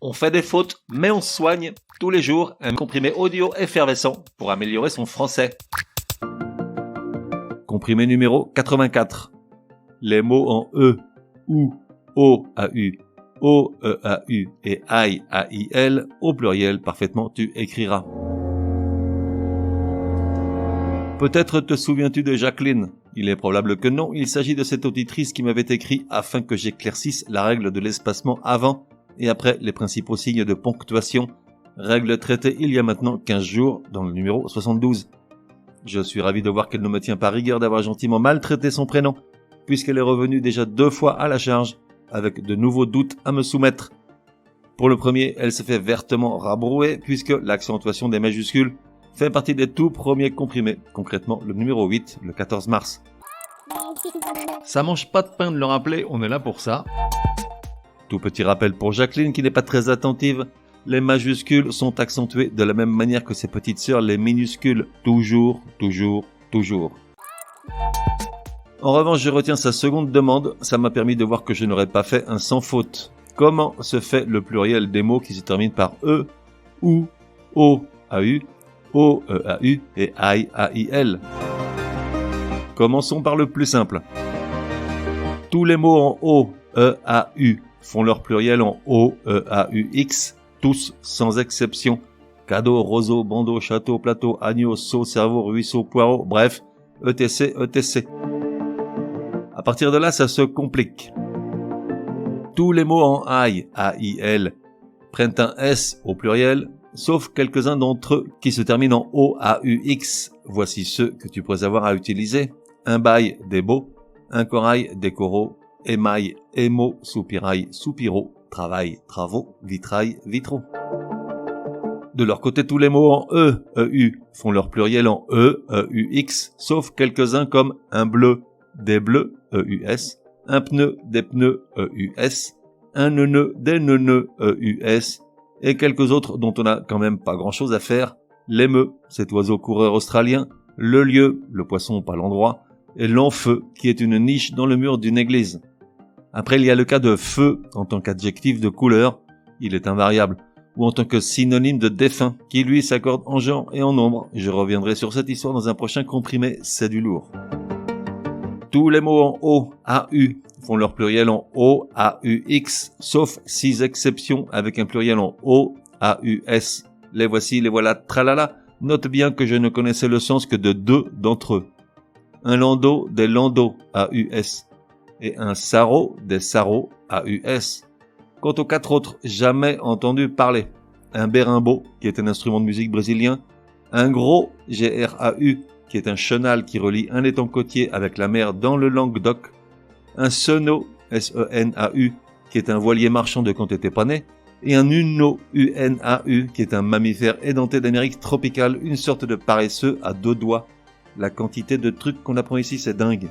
On fait des fautes, mais on se soigne. Tous les jours, un comprimé audio effervescent pour améliorer son français. Comprimé numéro 84. Les mots en E, OU, O-A-U, O-E-A-U et AI, A-I-L au pluriel parfaitement tu écriras. Peut-être te souviens-tu de Jacqueline? Il est probable que non, il s'agit de cette auditrice qui m'avait écrit afin que j'éclaircisse la règle de l'espacement avant et après les principaux signes de ponctuation, règle traitée il y a maintenant 15 jours dans le numéro 72. Je suis ravi de voir qu'elle ne me tient pas rigueur d'avoir gentiment maltraité son prénom, puisqu'elle est revenue déjà 2 fois à la charge, avec de nouveaux doutes à me soumettre. Pour le premier, elle se fait vertement rabrouer, puisque l'accentuation des majuscules fait partie des tout premiers comprimés, concrètement le numéro 8, le 14 mars. Ça mange pas de pain de le rappeler, on est là pour ça. Tout petit rappel pour Jacqueline qui n'est pas très attentive, les majuscules sont accentuées de la même manière que ses petites sœurs, les minuscules, toujours, toujours, toujours. En revanche, je retiens sa seconde demande, ça m'a permis de voir que je n'aurais pas fait un sans faute. Comment se fait le pluriel des mots qui se terminent par E, OU, O-A-U, O-E-A-U et AI, A-I-L? Commençons par le plus simple. Tous les mots en O, E-A-U font leur pluriel en O-E-A-U-X, tous sans exception. Cadeau, roseau, bandeau, château, plateau, agneau, seau, cerveau, ruisseau, poireau, bref, ETC, ETC. À partir de là, ça se complique. Tous les mots en AI, A-I-L, prennent un S au pluriel, sauf quelques-uns d'entre eux qui se terminent en O-A-U-X. Voici ceux que tu pourrais avoir à utiliser. Un bail, des beaux. Un corail, des coraux. Émail, émo, soupirail, soupiraux. Travail, travaux. Vitrail, vitraux. De leur côté, tous les mots en E, E-U, font leur pluriel en E, E-U-X, sauf quelques-uns comme un bleu, des bleus, E-U-S. Un pneu, des pneus, E-U-S. Un neuneu, des neuneux, E-U-S. Et quelques autres dont on n'a quand même pas grand-chose à faire, l'émeu, cet oiseau coureur australien, le lieu, le poisson pas l'endroit, et l'enfeu, qui est une niche dans le mur d'une église. Après, il y a le cas de feu en tant qu'adjectif de couleur, il est invariable, ou en tant que synonyme de défunt, qui lui s'accorde en genre et en nombre. Je reviendrai sur cette histoire dans un prochain comprimé, c'est du lourd. Tous les mots en O, A-U, font leur pluriel en O-A-U-X, sauf 6 exceptions avec un pluriel en O-A-U-S. Les voici, les voilà, tralala. Note bien que je ne connaissais le sens que de 2 d'entre eux. Un landau, des landaux, A-U-S. Et un sarrau, des sarraux, A-U-S. Quant aux 4 autres, jamais entendu parler. Un bérimbo, qui est un instrument de musique brésilien. Un gros, G-R-A-U, qui est un chenal qui relie un étang côtier avec la mer dans le Languedoc. Un seneau, S-E-N-A-U, qui est un voilier marchand de quand t'étais pas né, et un unneau, U-N-A-U, qui est un mammifère édenté d'Amérique tropicale, une sorte de paresseux à 2 doigts. La quantité de trucs qu'on apprend ici, c'est dingue.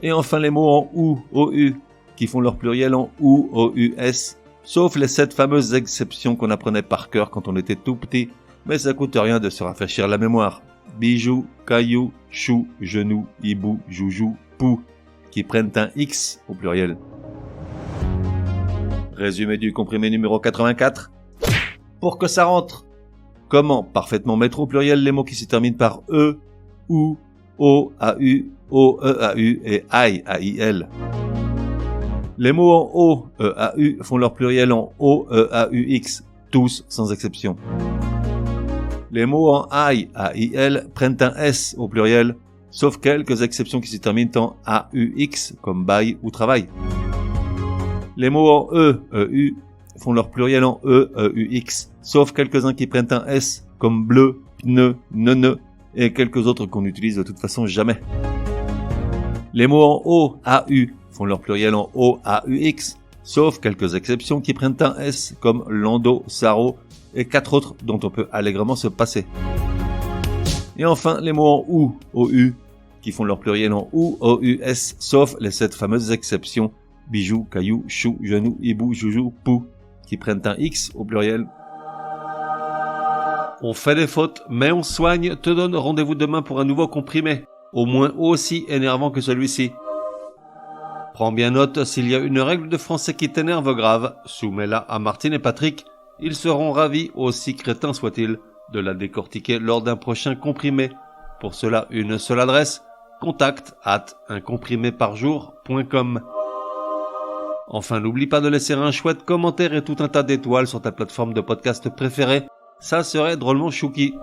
Et enfin les mots en OU, O-U, qui font leur pluriel en OU, O-U-S, sauf les 7 fameuses exceptions qu'on apprenait par cœur quand on était tout petit, mais ça coûte rien de se rafraîchir la mémoire. Bijoux, caillou, chou, genou, hibou, joujou, pou, qui prennent un X au pluriel. Résumé du comprimé numéro 84. Pour que ça rentre, comment parfaitement mettre au pluriel les mots qui se terminent par E, OU, O-A-U, O-E-A-U et AI, A-I-L. Les mots en O, E-A-U font leur pluriel en O-E-A-U-X, tous sans exception. Les mots en AI, A-I-L prennent un S au pluriel, sauf quelques exceptions qui se terminent en A-U-X, comme bail ou travail. Les mots en E, E-U font leur pluriel en E, E-U-X, sauf quelques-uns qui prennent un S, comme bleu, pneu, neuneu, et quelques autres qu'on n'utilise de toute façon jamais. Les mots en O, A-U font leur pluriel en O, A-U-X, sauf quelques exceptions qui prennent un S, comme landau, sarrau, et 4 autres dont on peut allègrement se passer. Et enfin, les mots en OU, O-U, qui font leur pluriel en OU, O-U-S, sauf les 7 fameuses exceptions, bijoux, caillou, chou, genou, hibou, joujou, pou, qui prennent un X au pluriel. On fait des fautes, mais on soigne, te donne rendez-vous demain pour un nouveau comprimé, au moins aussi énervant que celui-ci. Prends bien note, s'il y a une règle de français qui t'énerve grave, soumets-la à Martine et Patrick. Ils seront ravis, aussi crétins soient-ils, de la décortiquer lors d'un prochain comprimé. Pour cela, une seule adresse, contact@uncompriméparjour.com. Enfin, n'oublie pas de laisser un chouette commentaire et tout un tas d'étoiles sur ta plateforme de podcast préférée. Ça serait drôlement chouki.